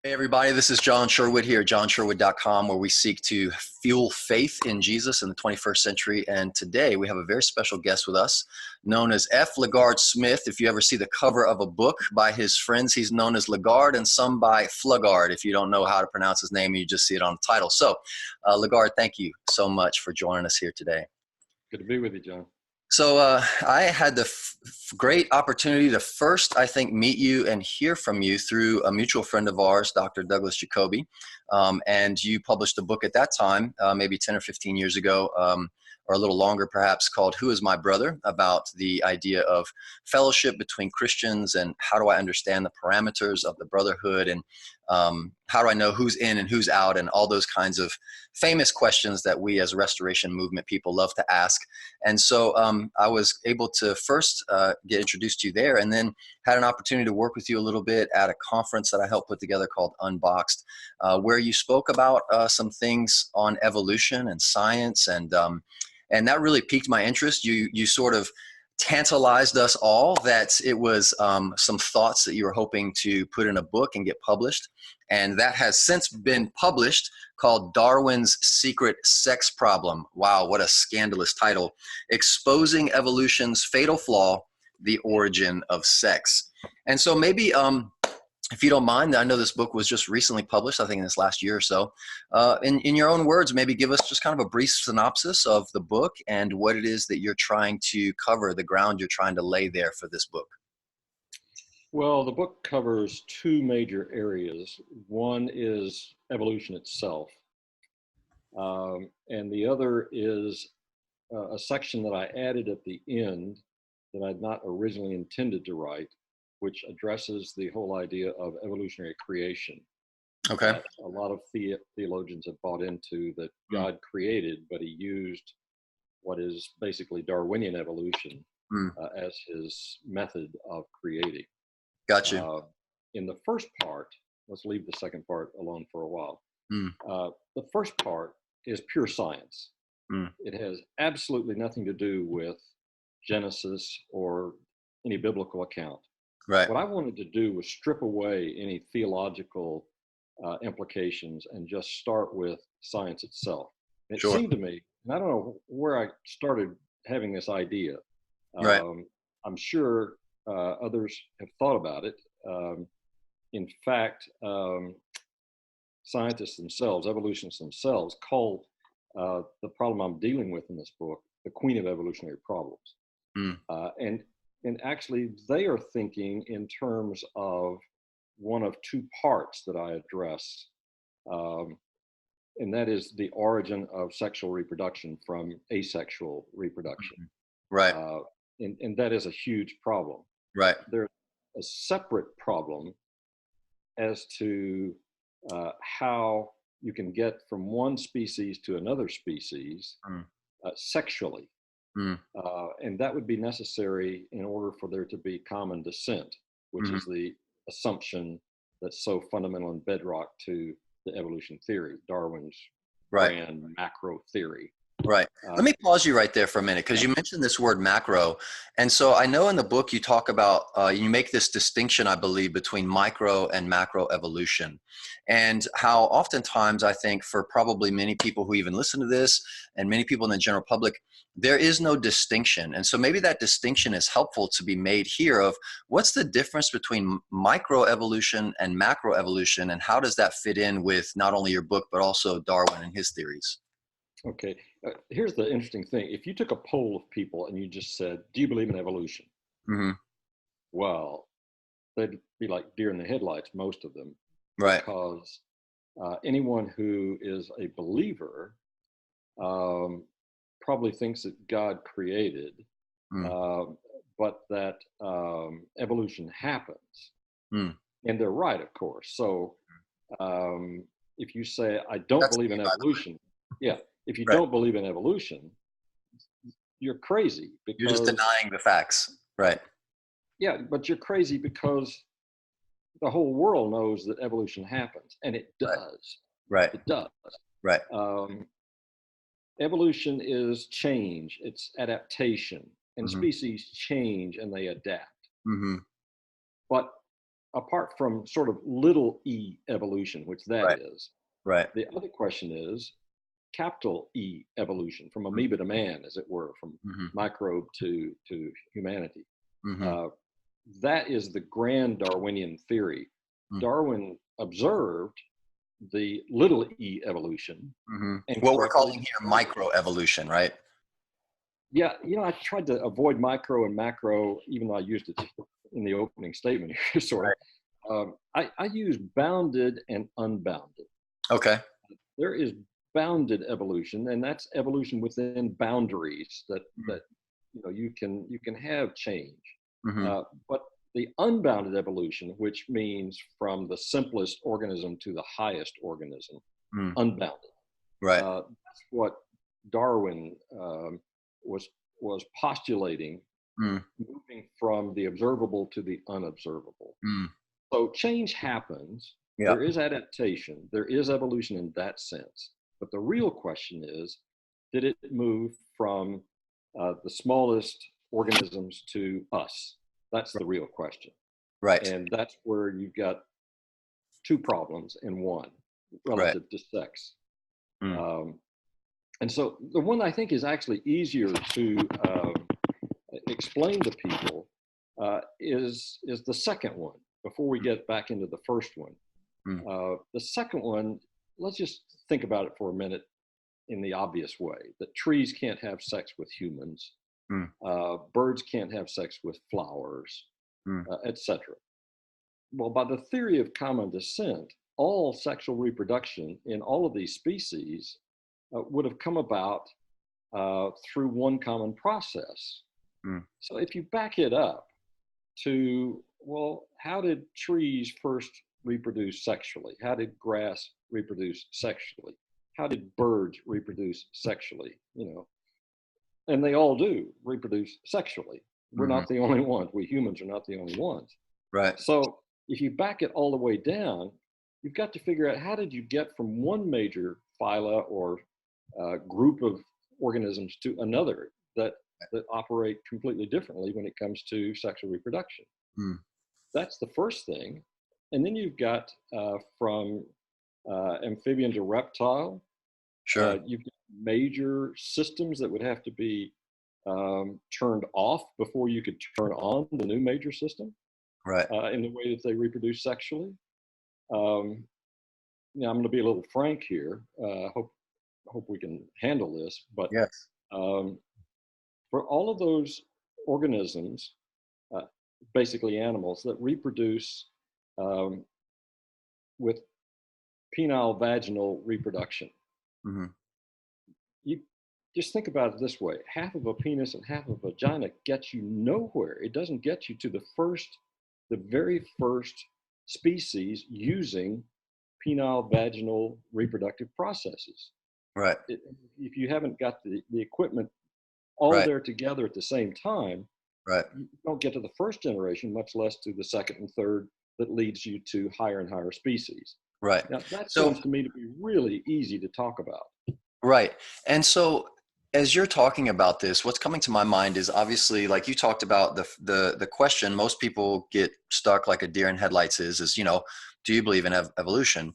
Hey everybody, this is John Sherwood here at johnsherwood.com, where we seek to fuel faith in Jesus in the 21st century. And today we have a very special guest with us known as LaGard Smith. If you ever see the cover of a book by his friends, he's known as LaGard and some by Flugard. If you don't know how to pronounce his name, you just see it on the title. So LaGard, thank you so much for joining us here today. Good to be with you, John. So I had the great opportunity to first, I think, meet you and hear from you through a mutual friend of ours, Dr. Douglas Jacoby. And you published a book at that time, maybe 10 or 15 years ago, or a little longer perhaps, called Who is My Brother? About the idea of fellowship between Christians and how do I understand the parameters of the brotherhood, and how do I know who's in and who's out, and all those kinds of famous questions that we as Restoration Movement people love to ask. And so I was able to first get introduced to you there, and then had an opportunity to work with you a little bit at a conference that I helped put together called Unboxed, where you spoke about some things on evolution and science, and that really piqued my interest. You sort of tantalized us all that it was some thoughts that you were hoping to put in a book and get published. And that has since been published, called Darwin's Secret Sex Problem. Wow, what a scandalous title. Exposing Evolution's Fatal Flaw, the Origin of Sex. And so maybe, if you don't mind, I know this book was just recently published, I think in this last year or so. In your own words, maybe give us just kind of a brief synopsis of the book and what it is that you're trying to cover, the ground you're trying to lay there for this book. Well, the book covers two major areas. One is evolution itself, and the other is a section that I added at the end that I'd not originally intended to write, which addresses the whole idea of evolutionary creation. Okay. A lot of theologians have bought into that God created, but he used what is basically Darwinian evolution as his method of creating. Gotcha. In the first part, let's leave the second part alone for a while. The first part is pure science. It has absolutely nothing to do with Genesis or any biblical account. Right. What I wanted to do was strip away any theological implications and just start with science itself. It seemed to me, and I don't know where I started having this idea. Right. I'm sure others have thought about it. In fact, scientists themselves, evolutionists themselves, call the problem I'm dealing with in this book the queen of evolutionary problems. And actually, they are thinking in terms of one of two parts that I address, and that is the origin of sexual reproduction from asexual reproduction. Right. And that is a huge problem. Right. There's a separate problem as to how you can get from one species to another species sexually. And that would be necessary in order for there to be common descent, which is the assumption that's so fundamental and bedrock to the evolution theory, Darwin's grand macro theory. Right. Let me pause you right there for a minute, because you mentioned this word macro. And so I know in the book you talk about, you make this distinction, I believe, between micro and macro evolution, and how oftentimes I think for probably many people who even listen to this and many people in the general public, there is no distinction. And so maybe that distinction is helpful to be made here of what's the difference between microevolution and macroevolution, and how does that fit in with not only your book, but also Darwin and his theories? Okay, here's the interesting thing. If you took a poll of people and you just said, do you believe in evolution? Well, they'd be like deer in the headlights, most of them. Right. Because anyone who is a believer probably thinks that God created, but that evolution happens. And they're right, of course. So if you say, I don't believe in evolution, if you don't believe in evolution, you're crazy. Because you're just denying the facts. Right. Yeah, but you're crazy because the whole world knows that evolution happens, and it does. Right. It does. Right. Evolution is change. It's adaptation. And species change and they adapt. But apart from sort of little e evolution, which that Right. is, Right. the other question is capital E evolution, from amoeba to man, as it were, from Mm-hmm. microbe to humanity. Mm-hmm. That is the grand Darwinian theory. Mm-hmm. Darwin observed the little e evolution. Mm-hmm. And What we're calling here microevolution, right? yeah, I tried to avoid micro and macro, even though I used it in the opening statement here, sort of. I use bounded and unbounded. Okay. There is bounded evolution, and that's evolution within boundaries that you can have change. Mm-hmm. But the unbounded evolution, which means from the simplest organism to the highest organism, unbounded. Right. That's what Darwin was postulating, moving from the observable to the unobservable. So change happens. Yeah. There is adaptation. There is evolution in that sense. But the real question is, did it move from the smallest organisms to us? That's the real question. Right. And that's where you've got two problems in one relative to sex. And so the one I think is actually easier to explain to people is the second one, before we get back into the first one. The second one, let's just think about it for a minute in the obvious way, that trees can't have sex with humans, birds can't have sex with flowers, etc. Well, by the theory of common descent, all sexual reproduction in all of these species would have come about through one common process. So if you back it up to, well, how did trees first reproduce sexually? How did grass reproduce sexually? How did birds reproduce sexually? And they all do reproduce sexually. We're not the only ones. We humans are not the only ones. Right. So if you back it all the way down, you've got to figure out, how did you get from one major phyla or group of organisms to another that operate completely differently when it comes to sexual reproduction? That's the first thing. And then you've got from amphibian to reptile. Sure. You've got major systems that would have to be turned off before you could turn on the new major system. Right. In the way that they reproduce sexually. Now I'm going to be a little frank here. Hope we can handle this. But yes. For all of those organisms, basically animals that reproduce with penile vaginal reproduction, you just think about it this way: half of a penis and half of a vagina gets you nowhere. It doesn't get you to the very first species using penile vaginal reproductive processes. Right. If you haven't got the equipment all there together at the same time, you don't get to the first generation, much less to the second and third, that leads you to higher and higher species. Right. Now, that seems to me to be really easy to talk about. Right. And so as you're talking about this, what's coming to my mind is, obviously, like you talked about, the question most people get stuck like a deer in headlights is, do you believe in evolution?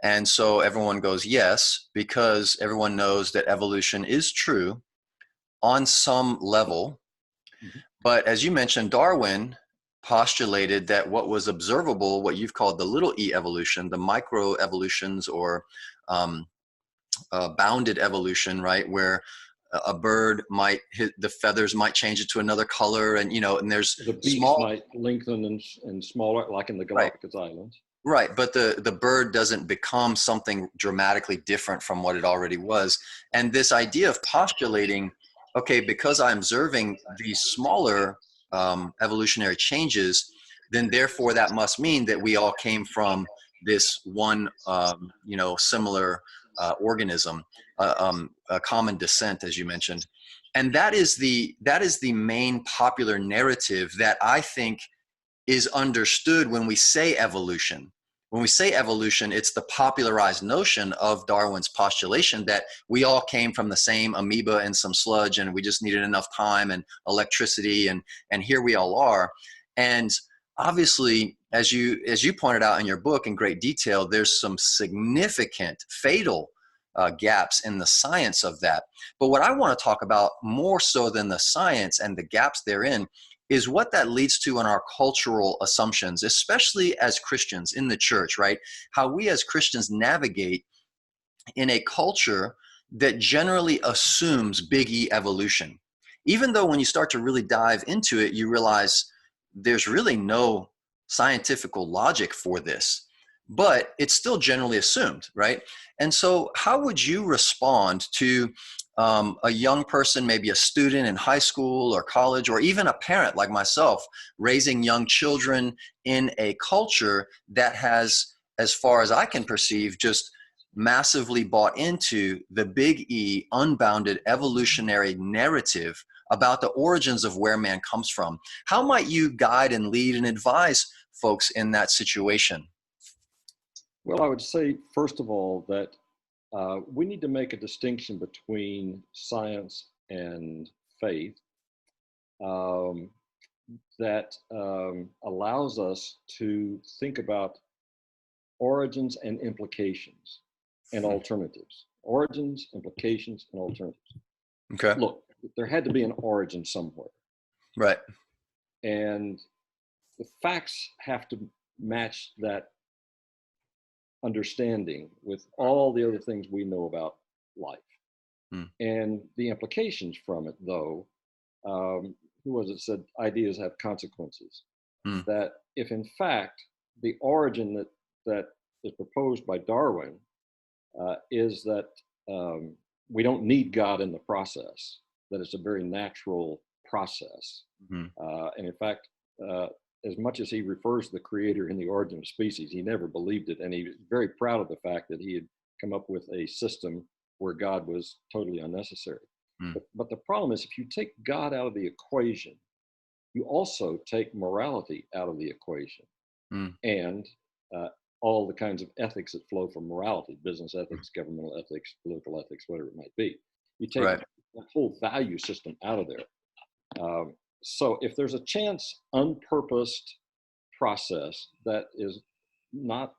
And so everyone goes, yes, because everyone knows that evolution is true on some level. But as you mentioned, Darwin postulated that what was observable, what you've called the little e evolution, the microevolutions, or bounded evolution, right, where a bird might hit the feathers, might change it to another color, and and there's the beaks might lengthen and smaller, like in the Galapagos Islands. Right, but the bird doesn't become something dramatically different from what it already was. And this idea of postulating, okay, because I'm observing these smaller evolutionary changes, then therefore that must mean that we all came from this one, similar organism, a common descent, as you mentioned. And that is the main popular narrative that I think is understood when we say evolution. When we say evolution, it's the popularized notion of Darwin's postulation that we all came from the same amoeba and some sludge, and we just needed enough time and electricity, and here we all are. And obviously, as you pointed out in your book in great detail, there's some significant fatal gaps in the science of that. But what I want to talk about more so than the science and the gaps therein is what that leads to in our cultural assumptions, especially as Christians in the church, right? How we as Christians navigate in a culture that generally assumes big E evolution. Even though when you start to really dive into it, you realize there's really no scientific logic for this, but it's still generally assumed, right? And so how would you respond to a young person, maybe a student in high school or college, or even a parent like myself, raising young children in a culture that has, as far as I can perceive, just massively bought into the big E unbounded evolutionary narrative about the origins of where man comes from? How might you guide and lead and advise folks in that situation? Well, I would say, first of all, that we need to make a distinction between science and faith um, that allows us to think about origins and implications and alternatives. Origins, implications, and alternatives. Okay. Look, there had to be an origin somewhere. Right. And the facts have to match that understanding with all the other things we know about life. And the implications from it, though, who was it said ideas have consequences? That if in fact the origin that is proposed by Darwin is that we don't need God in the process, that it's a very natural process. And in fact, as much as he refers to the creator in the origin of species, he never believed it. And he was very proud of the fact that he had come up with a system where God was totally unnecessary. But the problem is, if you take God out of the equation, you also take morality out of the equation. And all the kinds of ethics that flow from morality, business ethics, governmental ethics, political ethics, whatever it might be. You take the whole value system out of there. So if there's a chance, unpurposed process that is not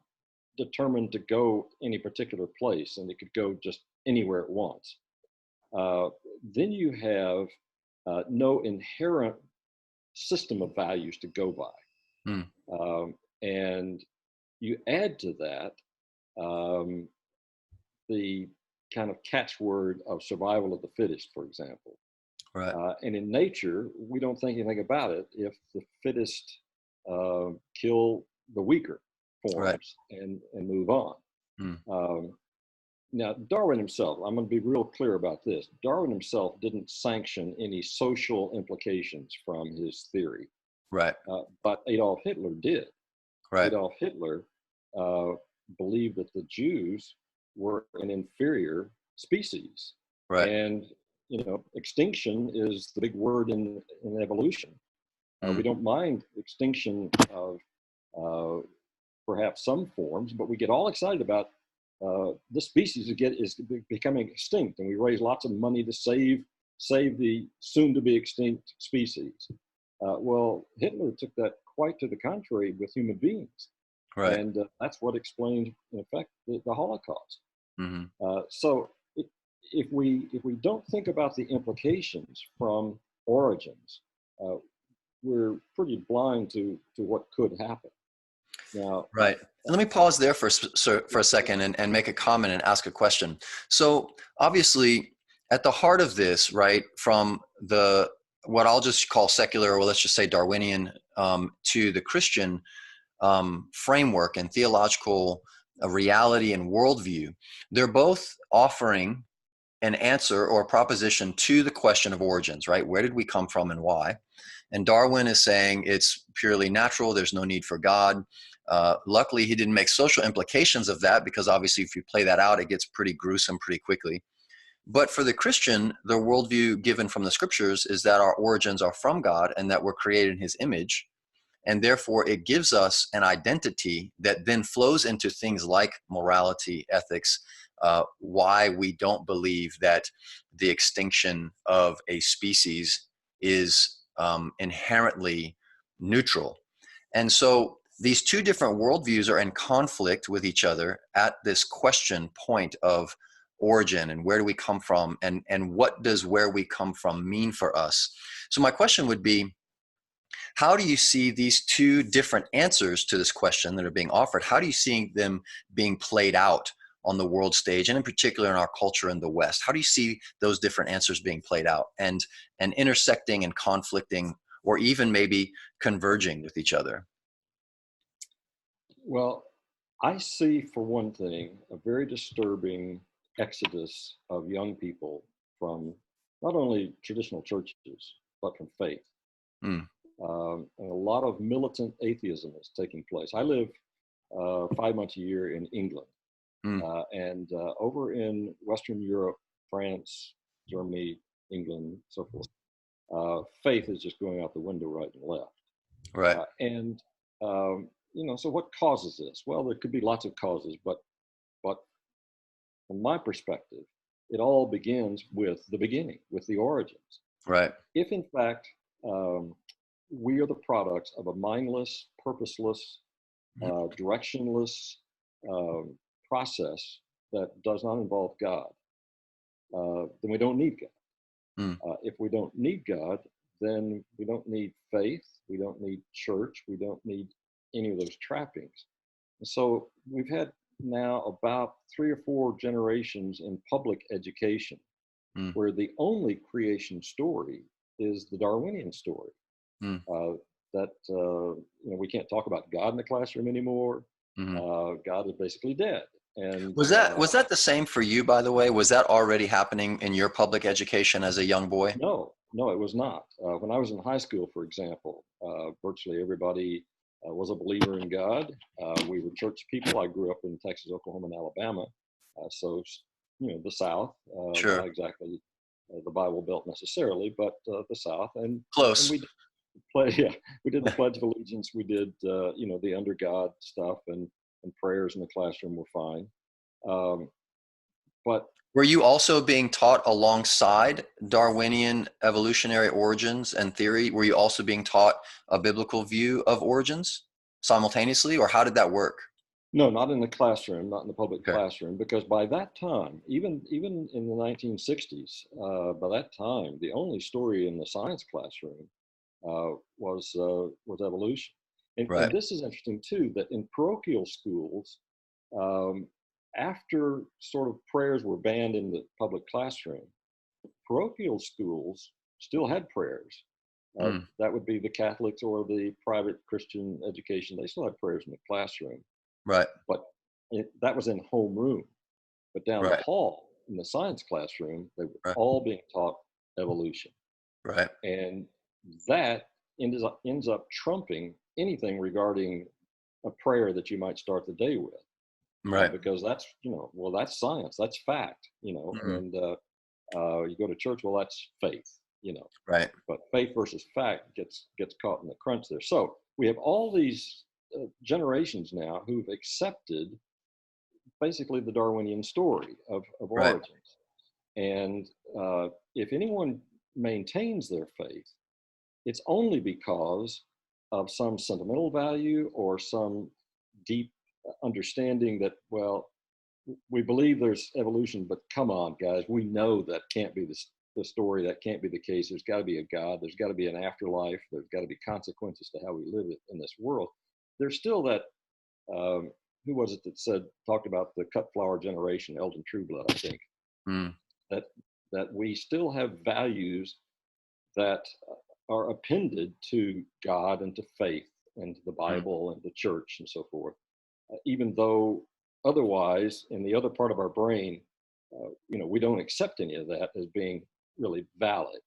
determined to go any particular place, and it could go just anywhere it wants, then you have no inherent system of values to go by. And you add to that the kind of catchword of survival of the fittest, for example. And in nature, we don't think anything about it if the fittest kill the weaker forms and move on. Now, Darwin himself, I'm going to be real clear about this. Darwin himself didn't sanction any social implications from his theory. But Adolf Hitler did. Adolf Hitler believed that the Jews were an inferior species. And, you know, extinction is the big word in evolution. We don't mind extinction of perhaps some forms, but we get all excited about this species is becoming extinct, and we raise lots of money to save the soon-to-be extinct species. Well, Hitler took that quite to the contrary with human beings. And that's what explains, in effect, the Holocaust. So if we don't think about the implications from origins, we're pretty blind to what could happen. Now, Let me pause there for a second and make a comment and ask a question. So obviously, at the heart of this, right, from what I'll just call secular, or let's just say Darwinian, to the Christian framework and theological reality and worldview, they're both offering an answer or a proposition to the question of origins, right? Where did we come from and why? And Darwin is saying it's purely natural. There's no need for God. Luckily, he didn't make social implications of that, because obviously if you play that out, it gets pretty gruesome pretty quickly. But for the Christian, the worldview given from the scriptures is that our origins are from God and that we're created in his image. And therefore, it gives us an identity that then flows into things like morality, ethics, why we don't believe that the extinction of a species is inherently neutral. And so these two different worldviews are in conflict with each other at this question point of origin and where do we come from, and what does where we come from mean for us. So my question would be, how do you see these two different answers to this question that are being offered? How do you see them being played out on the world stage, and in particular in our culture in the West? How do you see those different answers being played out and intersecting and conflicting, or even maybe converging with each other? Well, I see, for one thing, a very disturbing exodus of young people from not only traditional churches, but from faith. Mm, And a lot of militant atheism is taking place. I live 5 months a year in England, mm, and over in Western Europe, France, Germany, England, so forth, faith is just going out the window right and left. right. And so what causes this? Well, there could be lots of causes, but from my perspective, it all begins with the beginning, with the origins. Right. If in fact we are the products of a mindless, purposeless, directionless process that does not involve God, then we don't need God. Mm, If we don't need God, then we don't need faith, we don't need church, we don't need any of those trappings. And so we've had now about 3 or 4 generations in public education mm, where the only creation story is the Darwinian story. mm, We can't talk about God in the classroom anymore. mhm. God is basically dead. And Was that the same for you, by the way? Was that already happening in your public education as a young boy? no, it was not. When I was in high school, for example, virtually everybody was a believer in God. We were church people. I grew up in Texas, Oklahoma, and Alabama. So, the South, Sure. not exactly the Bible Belt necessarily, but the South. And Close. we yeah, we did the Pledge of Allegiance. We did, the under God stuff, and prayers in the classroom were fine. But Were you also being taught alongside Darwinian evolutionary origins and theory? Were you also being taught a biblical view of origins simultaneously, or how did that work? no, not in the classroom, not in the public Okay. classroom, because by that time, even in the 1960s, by that time, the only story in the science classroom was evolution. And Right. this is interesting too, that in parochial schools, um, after sort of prayers were banned in the public classroom, parochial schools still had prayers. Mm, That would be the Catholics or the private Christian education. They still had prayers in the classroom, right. but that was in homeroom. But down the Right. hall in the science classroom, they were Right. all being taught evolution. Right. And that ends up trumping anything regarding a prayer that you might start the day with, Right. because that's science, that's fact, Mhm. and you go to church, well, that's faith, Right. but faith versus fact gets caught in the crunch there. So we have all these generations now who've accepted basically the Darwinian story of Right. origins. And if anyone maintains their faith, it's only because of some sentimental value or some deep understanding that, well, we believe there's evolution, but come on, guys, we know that can't be the story. That can't be the case. There's got to be a God. There's got to be an afterlife. There's got to be consequences to how we live in this world. There's still that. Who was it that talked about the cut flower generation? Eldon Trueblood, I think. Mm, That we still have values that are appended to God and to faith and to the mm, Bible and the church and so forth, even though otherwise in the other part of our brain, we don't accept any of that as being really valid.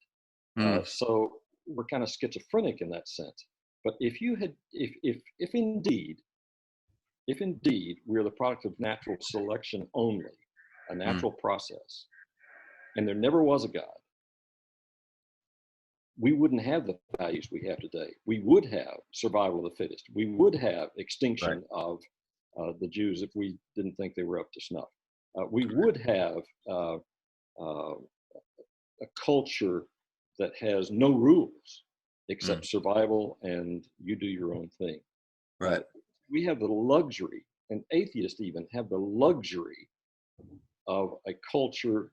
mm, So we're kind of schizophrenic in that sense. But if indeed we are the product of natural selection only, a mm. natural process, and there never was a God, we wouldn't have the values we have today. We would have survival of the fittest. We would have Right. extinction of the Jews if we didn't think they were up to snuff. We would have a culture that has no rules Mm, except survival and you do your own thing. Right. We have the luxury, and atheists even have the luxury of a culture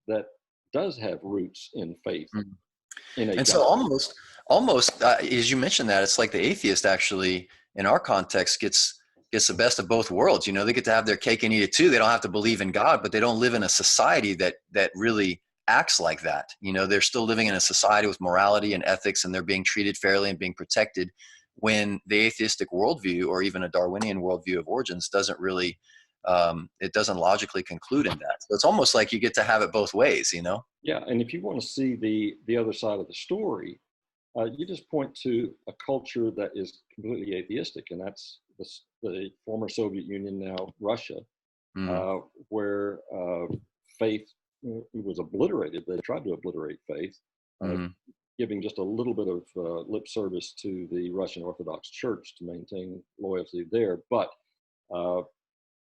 that does have roots in faith Mm. in a And so God. almost as you mentioned that, it's like the atheist actually in our context gets the best of both worlds. You know, they get to have their cake and eat it too. They don't have to believe in God, but they don't live in a society that really acts like that. You know, they're still living in a society with morality and ethics, and they're being treated fairly and being protected, when the atheistic worldview or even a Darwinian worldview of origins doesn't really it doesn't logically conclude in that. So it's almost like you get to have it both ways, you know? Yeah, and if you want to see the other side of the story, you just point to a culture that is completely atheistic, and that's the former Soviet Union, now Russia, Mm, uh, where faith was obliterated. They tried to obliterate faith, uh, mm, giving just a little bit of lip service to the Russian Orthodox Church to maintain loyalty there. But uh,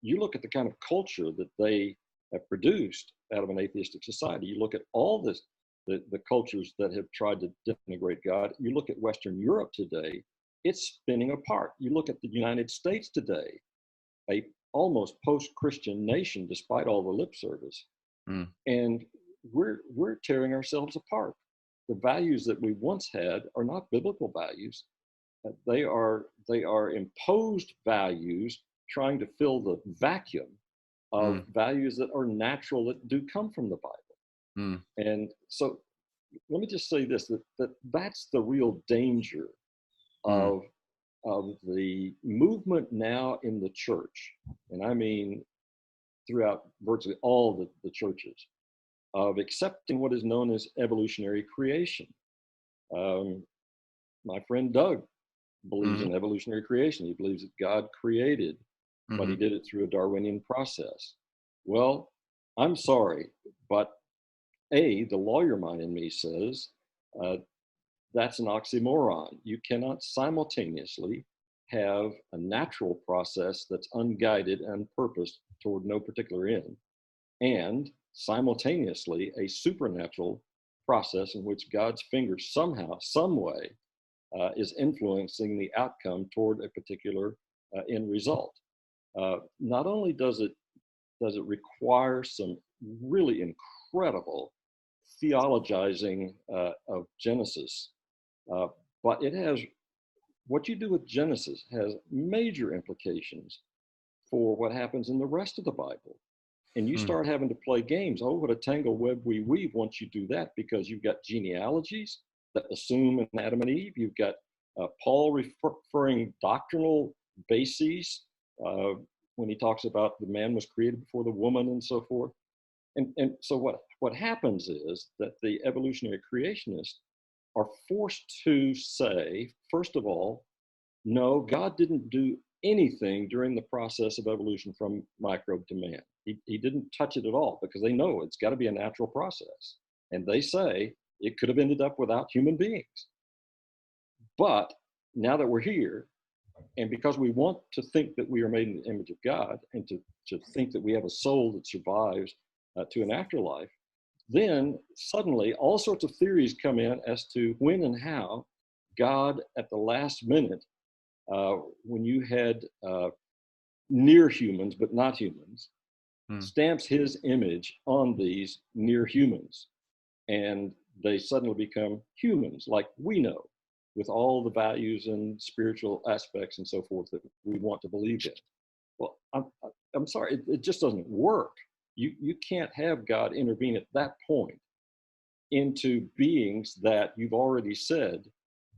you look at the kind of culture that they have produced out of an atheistic society. You look at all this, the cultures that have tried to denigrate God. You look at Western Europe today, it's spinning apart. You look at the United States today, a almost post-Christian nation, despite all the lip service, mm, and we're tearing ourselves apart. The values that we once had are not biblical values. They are imposed values trying to fill the vacuum of mm, values that are natural, that do come from the Bible. mm, And so let me just say this, that's the real danger mm, of the movement now in the church, and I mean throughout virtually all the churches, of accepting what is known as evolutionary creation. Um, my friend Doug believes mm, in evolutionary creation. He believes that God created, but he mm, did it through a Darwinian process. Well, I'm sorry, but the lawyer mind in me says uh, that's an oxymoron. You cannot simultaneously have a natural process that's unguided and purposed toward no particular end, and simultaneously a supernatural process in which God's finger somehow, some way, is influencing the outcome toward a particular end result. Not only does it require some really incredible theologizing of Genesis, uh, but it has, what you do with Genesis has major implications for what happens in the rest of the Bible. And you mm, start having to play games. Oh, what a tangle web we weave once you do that, because you've got genealogies that assume an Adam and Eve. You've got Paul referring doctrinal bases when he talks about the man was created before the woman and so forth. And so what happens is that the evolutionary creationists are forced to say, first of all, no, God didn't do anything during the process of evolution from microbe to man. He didn't touch it at all, because they know it's got to be a natural process. And they say it could have ended up without human beings. But now that we're here, and because we want to think that we are made in the image of God, and to think that we have a soul that survives to an afterlife, then suddenly all sorts of theories come in as to when and how God, at the last minute, when you had near humans but not humans, mm. stamps his image on these near humans, and they suddenly become humans like we know, with all the values and spiritual aspects and so forth that we want to believe in. Well, I'm sorry, it just doesn't work. You can't have God intervene at that point into beings that you've already said,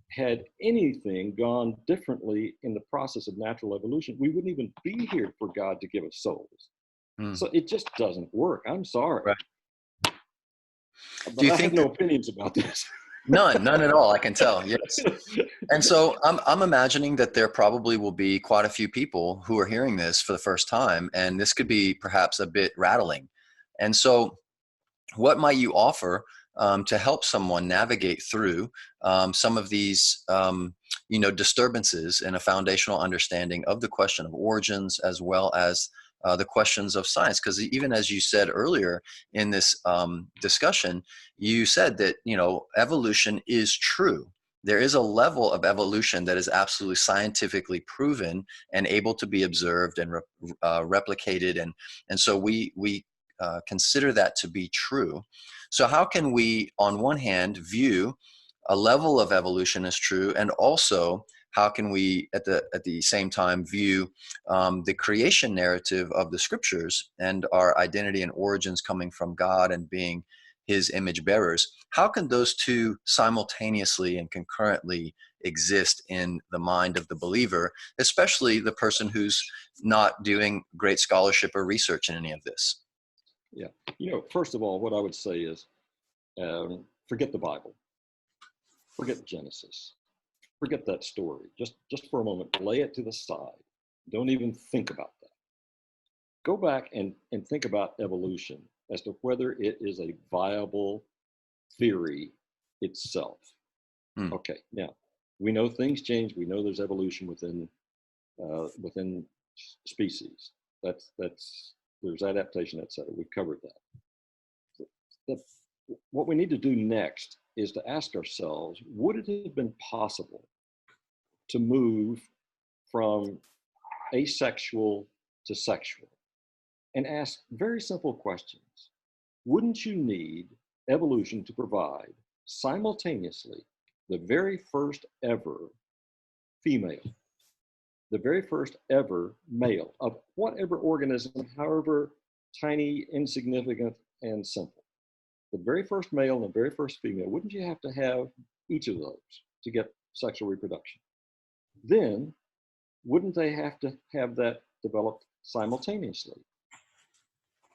had anything gone differently in the process of natural evolution, we wouldn't even be here for God to give us souls. Mm. So it just doesn't work. I'm sorry, Right. Do but you I have think no that opinions about this. none at all? I can tell. Yes. And so I'm imagining that there probably will be quite a few people who are hearing this for the first time, and this could be perhaps a bit rattling. And so, what might you offer to help someone navigate through some of these, disturbances in a foundational understanding of the question of origins, as well as the questions of science? Because even as you said earlier in this discussion, you said that evolution is true. there is a level of evolution that is absolutely scientifically proven and able to be observed and replicated, and so we consider that to be true. So how can we, on one hand, view a level of evolution as true, and also how can we, at the same time, view the creation narrative of the scriptures and our identity and origins coming from God and being His image bearers? How can those two simultaneously and concurrently exist in the mind of the believer, especially the person who's not doing great scholarship or research in any of this? Yeah. First of all, what I would say is forget the Bible, forget Genesis, forget that story. Just for a moment, lay it to the side. Don't even think about that. Go back and think about evolution as to whether it is a viable theory itself. Okay, now we know things change. We know there's evolution within species. There's adaptation, etc. We've covered that. What we need to do next is to ask ourselves, would it have been possible to move from asexual to sexual? And ask very simple questions. Wouldn't you need evolution to provide simultaneously the very first ever female, the very first ever male of whatever organism, however tiny, insignificant, and simple? The very first male and the very first female, wouldn't you have to have each of those to get sexual reproduction? Then, wouldn't they have to have that developed simultaneously?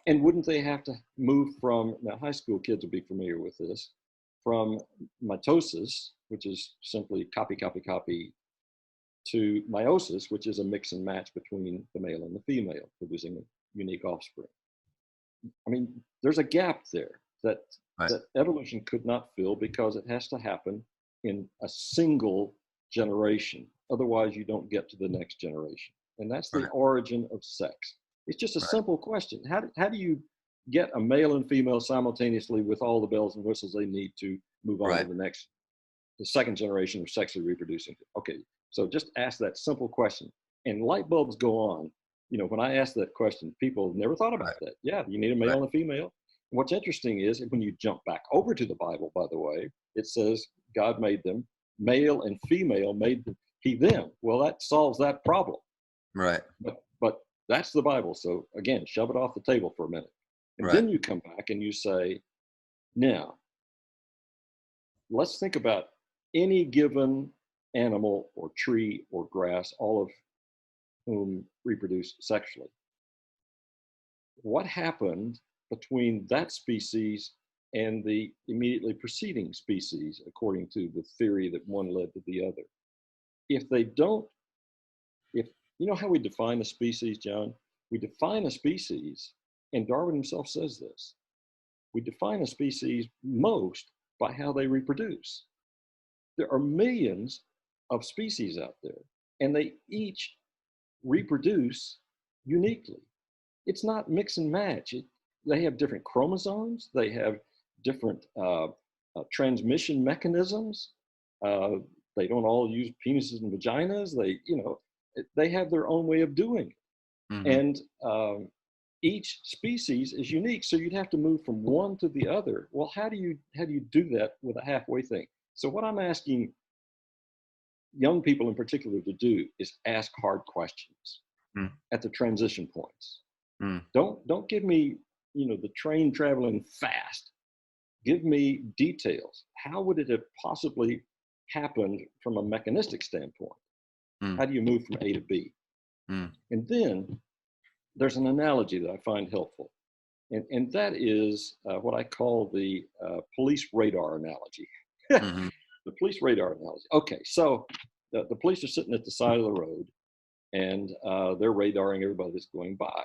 And wouldn't they have to move from, now high school kids will be familiar with this, from mitosis, which is simply copy, copy, copy, to meiosis, which is a mix and match between the male and the female, producing a unique offspring. I mean, there's a gap there that evolution could not fill because it has to happen in a single generation. Otherwise, you don't get to the next generation. And that's the origin of sex. It's just a simple question. How do you get a male and female simultaneously with all the bells and whistles they need to move on to the second generation of sexually reproducing? Okay, so just ask that simple question. And light bulbs go on. When I ask that question, people have never thought about that. Yeah, you need a male and a female. And what's interesting is when you jump back over to the Bible, by the way, it says God made them, male and female made he them. Well, that solves that problem. Right. But that's the Bible. So again, shove it off the table for a minute. And then you come back and you say, now, let's think about any given animal or tree or grass, all of whom reproduce sexually. What happened between that species and the immediately preceding species, according to the theory that one led to the other? If they don't, you know how we define a species, John? We define a species, and Darwin himself says this, we define a species most by how they reproduce. There are millions of species out there, and they each reproduce uniquely. It's not mix and match. They have different chromosomes. They have different transmission mechanisms. They don't all use penises and vaginas. They have their own way of doing it. Mm-hmm. And each species is unique. So you'd have to move from one to the other. Well, how do you do that with a halfway thing? So what I'm asking young people in particular to do is ask hard questions at the transition points. Don't give me, the train traveling fast. Give me details. How would it have possibly happened from a mechanistic standpoint? How do you move from A to B? And then there's an analogy that I find helpful. And that is what I call the police radar analogy. The police radar analogy. Okay, so the police are sitting at the side of the road, and they're radaring everybody that's going by.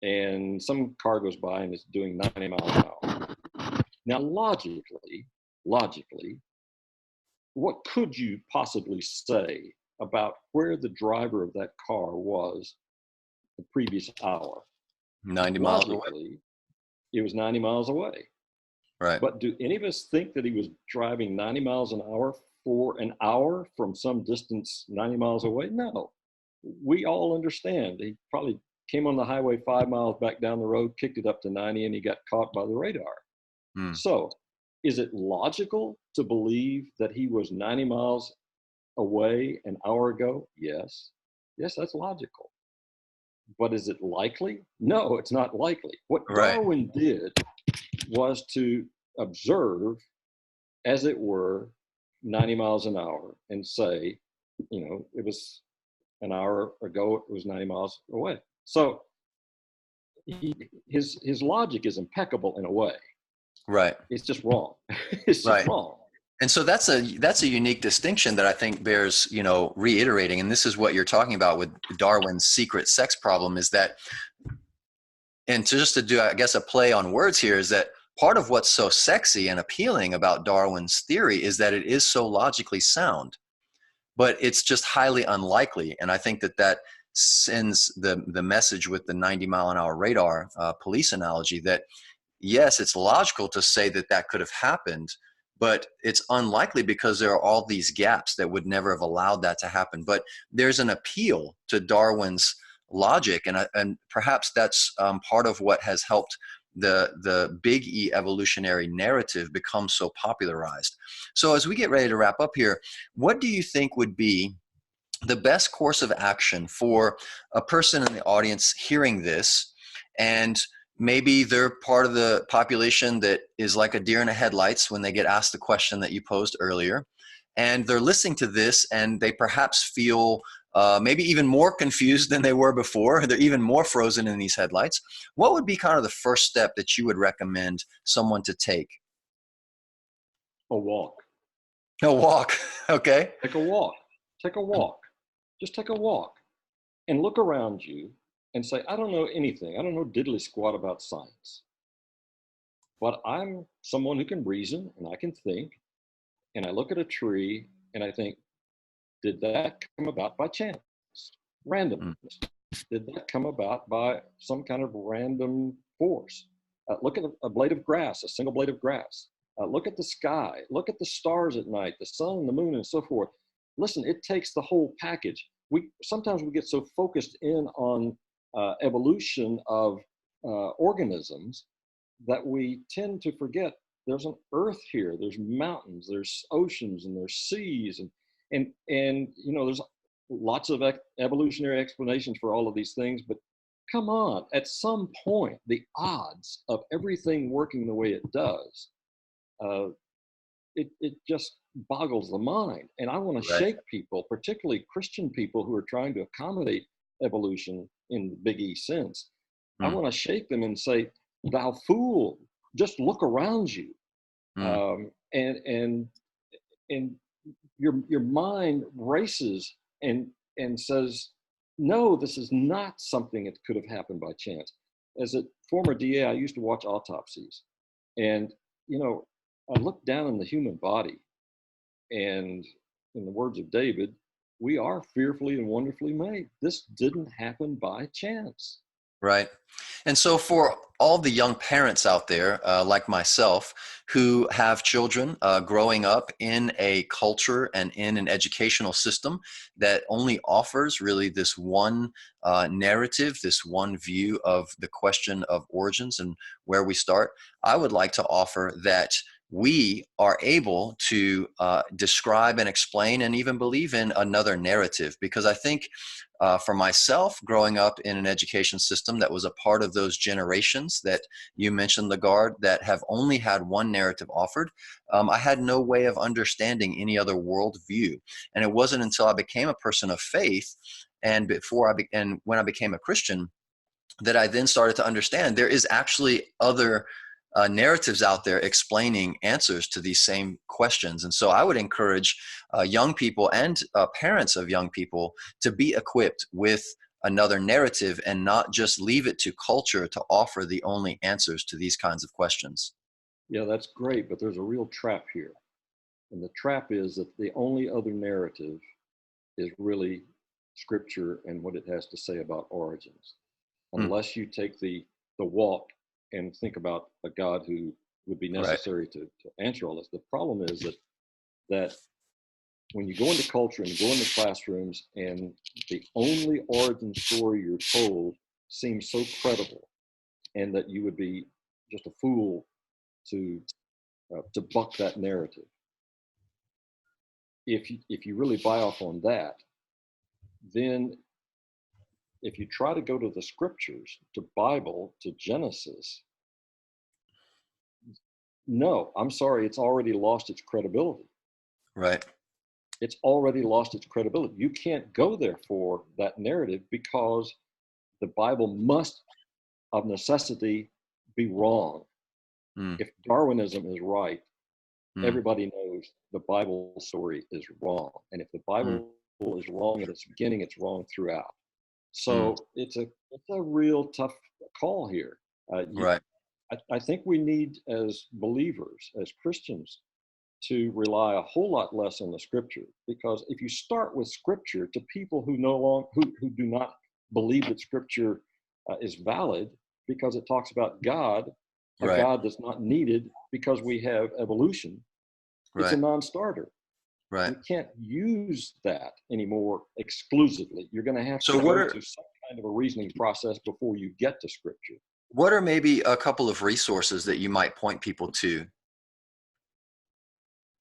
And some car goes by and it's doing 90 miles an hour. Now, logically, what could you possibly say about where the driver of that car was the previous hour? 90 miles away. It was 90 miles away. Right. But do any of us think that he was driving 90 miles an hour for an hour from some distance 90 miles away? No. We all understand. He probably came on the highway 5 miles back down the road, kicked it up to 90, and he got caught by the radar. So is it logical to believe that he was 90 miles away an hour ago? Yes. Yes, that's logical. But is it likely? No, it's not likely. What Darwin did was to observe, as it were, 90 miles an hour and say, it was an hour ago, it was 90 miles away. So his logic is impeccable in a way. Right. It's just wrong. It's just wrong. And so that's a unique distinction that I think bears, reiterating. And this is what you're talking about with Darwin's secret sex problem, is that, and to do, I guess, a play on words here, is that part of what's so sexy and appealing about Darwin's theory is that it is so logically sound, but it's just highly unlikely. And I think that sends the message with the 90-mile-an-hour radar police analogy that, yes, it's logical to say that could have happened, but it's unlikely because there are all these gaps that would never have allowed that to happen. But there's an appeal to Darwin's logic, and perhaps that's part of what has helped the big E evolutionary narrative become so popularized. So as we get ready to wrap up here, what do you think would be the best course of action for a person in the audience hearing this, and maybe they're part of the population that is like a deer in the headlights when they get asked the question that you posed earlier, and they're listening to this and they perhaps feel maybe even more confused than they were before. They're even more frozen in these headlights. What would be kind of the first step that you would recommend someone to take? A walk. A walk. Okay. Take a walk. Take a walk. Just take a walk and look around you and say, I don't know anything. I don't know diddly squat about science. But I'm someone who can reason and I can think. And I look at a tree and I think, did that come about by chance? Randomness. Did that come about by some kind of random force? Look at a blade of grass, a single blade of grass. Look at the sky. Look at the stars at night, the sun, the moon, and so forth. Listen, it takes the whole package. Sometimes we get so focused in on evolution of organisms that we tend to forget there's an earth here, there's mountains, there's oceans, and there's seas, and there's lots of evolutionary explanations for all of these things. But come on, at some point, the odds of everything working the way it does, it just boggles the mind. And I want to shake people, particularly Christian people who are trying to accommodate evolution in the big E sense. I want to shake them and say, thou fool, just look around you. And your mind races and says, no, this is not something that could have happened by chance. As a former DA, I used to watch autopsies, and I looked down in the human body, and in the words of David, we are fearfully and wonderfully made. This didn't happen by chance. Right. And so for all the young parents out there, like myself, who have children growing up in a culture and in an educational system that only offers really this one narrative, this one view of the question of origins and where we start, I would like to offer that we are able to describe and explain and even believe in another narrative. Because I think for myself, growing up in an education system that was a part of those generations that you mentioned, LaGard, that have only had one narrative offered, I had no way of understanding any other worldview. And it wasn't until I became a person of faith and when I became a Christian that I then started to understand there is actually other narratives out there explaining answers to these same questions. And so I would encourage young people and parents of young people to be equipped with another narrative and not just leave it to culture to offer the only answers to these kinds of questions. Yeah, that's great, but there's a real trap here. And the trap is that the only other narrative is really scripture and what it has to say about origins. Unless you take the walk and think about a God who would be necessary to answer all this. The problem is that when you go into culture and go into classrooms and the only origin story you're told seems so credible, and that you would be just a fool to buck that narrative. If you really buy off on that, then if you try to go to the scriptures, to Bible, to Genesis, no, I'm sorry, it's already lost its credibility. Right. It's already lost its credibility. You can't go there for that narrative because the Bible must, of necessity, be wrong. If Darwinism is right, everybody knows the Bible story is wrong. And if the Bible is wrong at its beginning, it's wrong throughout. So it's a real tough call here. Right. I think we need, as believers, as Christians, to rely a whole lot less on the scripture, because if you start with scripture to people who who do not believe that scripture is valid because it talks about God, a God that's not needed because we have evolution, it's a non-starter. Right. You can't use that anymore exclusively. You're going to have to go through some kind of a reasoning process before you get to scripture. What are maybe a couple of resources that you might point people to?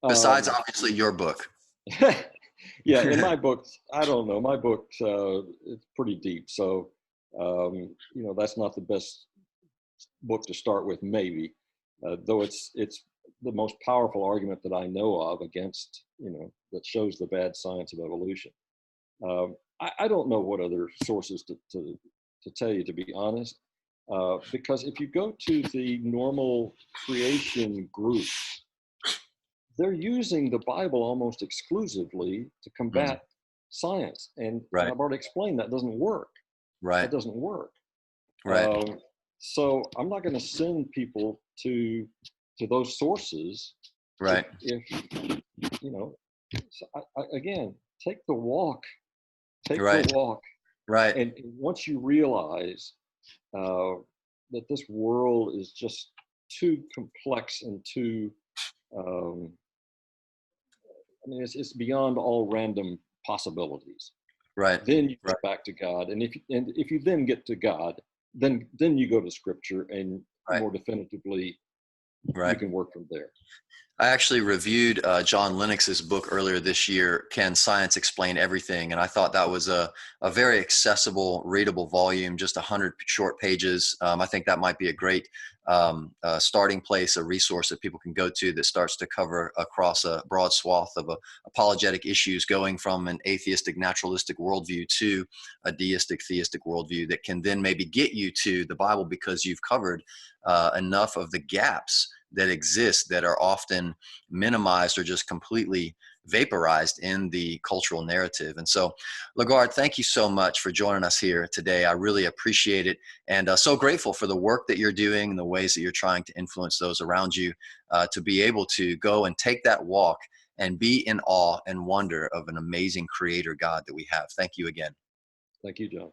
Besides, obviously, your book. Yeah, in my books, I don't know. My book's it's pretty deep, so that's not the best book to start with, maybe. Though it's the most powerful argument that I know of against, that shows the bad science of evolution. I don't know what other sources to tell you, to be honest, because if you go to the normal creation groups, they're using the Bible almost exclusively to combat science. And I've already explained that doesn't work. Right. That doesn't work. Right. So I'm not going to send people to those sources. Right. Again, take the walk. Take the walk. Right. And once you realize that this world is just too complex and too, it's beyond all random possibilities. Right. Then you get back to God, and if you then get to God, then you go to Scripture, and more definitively, you can work from there. I actually reviewed John Lennox's book earlier this year, Can Science Explain Everything? And I thought that was a very accessible, readable volume, just 100 short pages. I think that might be a great starting place, a resource that people can go to that starts to cover across a broad swath of apologetic issues, going from an atheistic, naturalistic worldview to a deistic, theistic worldview that can then maybe get you to the Bible, because you've covered enough of the gaps that exist that are often minimized or just completely vaporized in the cultural narrative. And so, LaGard, thank you so much for joining us here today. I really appreciate it, and so grateful for the work that you're doing and the ways that you're trying to influence those around you to be able to go and take that walk and be in awe and wonder of an amazing creator God that we have. Thank you again. Thank you, John.